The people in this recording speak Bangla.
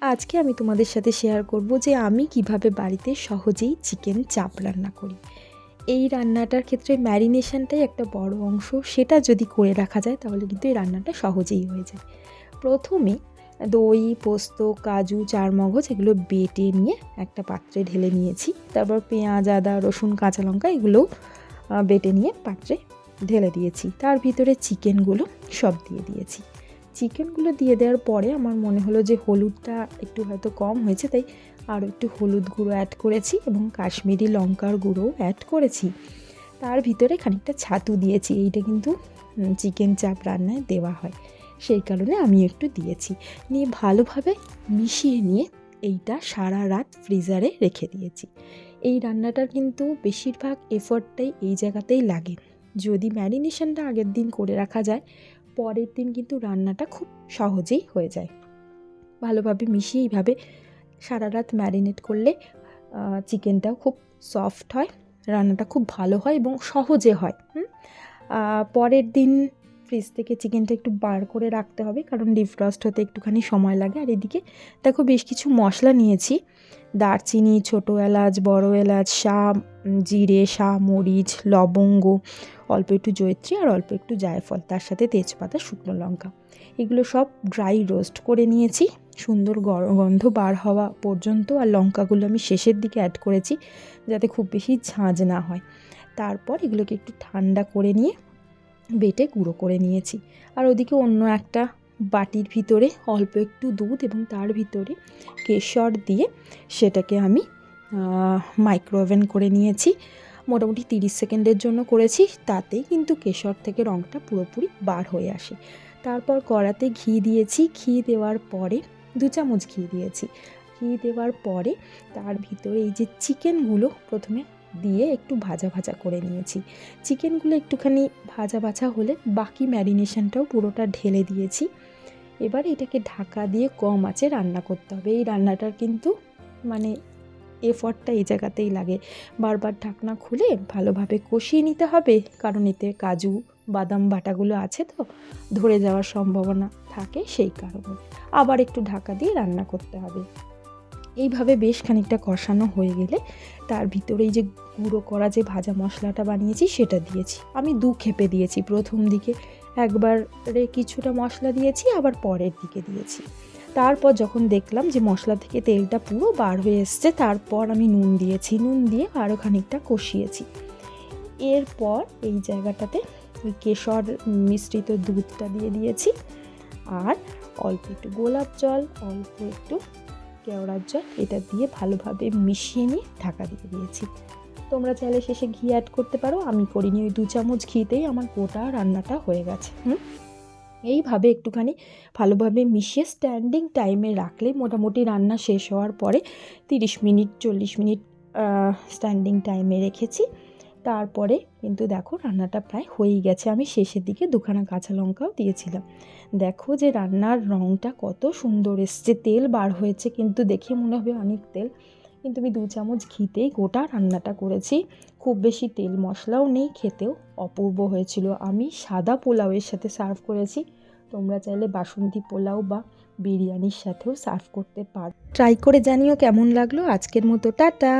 আজকে আমি তোমাদের সাথে শেয়ার করব যে আমি কিভাবে বাড়িতে সহজেই চিকেন চাপ রান্না করি। এই রান্নাটার ক্ষেত্রে ম্যারিনেশনটাই একটা বড় অংশ, সেটা যদি করে রাখা যায় তাহলে কিন্তু এই রান্নাটা সহজেই হয়ে যায়। প্রথমে দই, পোস্ত, কাজু, চারমগজ এগুলো বেটে নিয়ে একটা পাত্রে ঢেলে নিয়েছি। তারপর পেঁয়াজ, আদা, রসুন, কাঁচা লঙ্কা এগুলোও বেটে নিয়ে পাত্রে ঢেলে দিয়েছি। তার ভিতরে চিকেনগুলো সব দিয়ে দিয়েছি। চিকেনগুলো দিয়ে দেওয়ার পরে আমার মনে হলো যে হলুদটা একটু হয়তো কম হয়েছে, তাই আরও একটু হলুদ গুঁড়ো অ্যাড করেছি এবং কাশ্মীরি লঙ্কার গুঁড়োও অ্যাড করেছি। তার ভিতরে খানিকটা ছাতু দিয়েছি। এইটা কিন্তু চিকেন চাপ রান্নায় দেওয়া হয়, সেই কারণে আমি একটু দিয়েছি। নিয়ে ভালোভাবে মিশিয়ে নিয়ে এইটা সারা রাত ফ্রিজারে রেখে দিয়েছি। এই রান্নাটার কিন্তু বেশিরভাগ এফর্টটাই এই জায়গাতেই লাগে। যদি ম্যারিনেশনটা আগের দিন করে রাখা যায়, পরের দিন কিন্তু রান্নাটা খুব সহজেই হয়ে যায়। ভালোভাবে মিশিয়ে এইভাবে সারা রাত ম্যারিনেট করলে চিকেনটাও খুব সফট হয়, রান্নাটা খুব ভালো হয় এবং সহজে হয়। পরের দিন ফ্রিজ থেকে চিকেনটা একটু বার করে রাখতে হবে, কারণ ডিফ্রস্ট হতে একটুখানি সময় লাগে। আর এদিকে দেখো বেশ কিছু মশলা নিয়েছি। দারচিনি, ছোটো এলাচ, বড় এলাচ, জিরে, মরিচ, লবঙ্গ, অল্প একটু জয়িত্রী আর অল্প একটু জায়ফল, তার সাথে তেজপাতা, শুকনো লঙ্কা, এগুলো সব ড্রাই রোস্ট করে নিয়েছি সুন্দর গন্ধ বার হওয়া পর্যন্ত। আর লঙ্কাগুলো আমি শেষের দিকে অ্যাড করেছি যাতে খুব বেশি ঝাঁঝ না হয়। তারপর এগুলোকে একটু ঠান্ডা করে নিয়ে বেটে গুঁড়ো করে নিয়েছি। আর ওদিকে অন্য একটা বাটির ভিতরে অল্প একটু দুধ এবং তার ভিতরে কেশর দিয়ে সেটাকে আমি মাইক্রোওভেন করে নিয়েছি। মোটামুটি 30 সেকেন্ডের জন্য করেছি, তাতেই কিন্তু কেশর থেকে রঙটা পুরোপুরি বার হয়ে আসে। তারপর কড়াতে ঘি দিয়েছি। ঘি দেওয়ার পরে 2 চামচ ঘি দিয়েছি। ঘি দেওয়ার পরে তার ভিতরে এই যে চিকেনগুলো প্রথমে দিয়ে একটু ভাজা ভাজা করে নিয়েছি। চিকেনগুলো একটুখানি ভাজা ভাজা হলে বাকি ম্যারিনেশনটাও পুরোটা ঢেলে দিয়েছি। এবার এটাকে ঢাকা দিয়ে কম আঁচে রান্না করতে হবে। এই রান্নাটার কিন্তু মানে এফর্টটা এই জায়গাতেই লাগে। বারবার ঢাকনা খুলে ভালোভাবে কষিয়ে নিতে হবে, কারণ এতে কাজু বাদাম বাটাগুলো আছে তো ধরে যাওয়ার সম্ভাবনা থাকে, সেই কারণে আবার একটু ঢাকা দিয়ে রান্না করতে হবে। এইভাবে বেশ খানিকটা কষানো হয়ে গেলে তার ভিতরে এই যে গুঁড়ো করা যে ভাজা মশলাটা বানিয়েছি সেটা দিয়েছি। আমি 2 খেপে দিয়েছি, প্রথম দিকে একবারে কিছুটা মশলা দিয়েছি, আবার পরের দিকে দিয়েছি। তারপর যখন দেখলাম যে মশলা থেকে তেলটা পুরো বার হয়ে এসছে, তারপর আমি নুন দিয়েছি। নুন দিয়ে আরও খানিকটা কষিয়েছি। এরপর এই জায়গাটাতে ওই কেশর মিশ্রিত দুধটা দিয়ে দিয়েছি আর অল্প একটু গোলাপ জল, অল্প একটু কেওড়ার জল, এটা দিয়ে ভালোভাবে মিশিয়ে নিয়ে ঢাকা দিয়ে দিয়েছি। তোমরা চাইলে শেষে ঘি অ্যাড করতে পারো, আমি করিনি। ওই 2 চামচ ঘিতেই আমার গোটা রান্নাটা হয়ে গেছে। এইভাবে একটুখানি ভালোভাবে মিশিয়ে স্ট্যান্ডিং টাইমে রাখলে মোটামুটি রান্না শেষ হওয়ার পরে 30 মিনিট 40 মিনিট স্ট্যান্ডিং টাইমে রেখেছি। তারপরে কিন্তু দেখো রান্নাটা প্রায় হয়েই গেছে। আমি শেষের দিকে 2খানা কাঁচা লঙ্কাও দিয়েছিলাম। দেখো যে রান্নার রঙটা কত সুন্দর এসছে, তেল বার হয়েছে, কিন্তু দেখে মনে হবে অনেক তেল, কিন্তু আমি 2 চামচ ঘিতেই গোটা রান্নাটা করেছি। খুব বেশি তেল মশলাও নেই, খেতেও অপূর্ব হয়েছিল। আমি সাদা পোলাওয়ের সাথে সার্ভ করেছি, তোমরা চাইলে বাসন্তী পোলাও বা বিরিয়ানির সাথেও সার্ভ করতে পারো। ট্রাই করে জানিও কেমন লাগলো। আজকের মতো টাটা।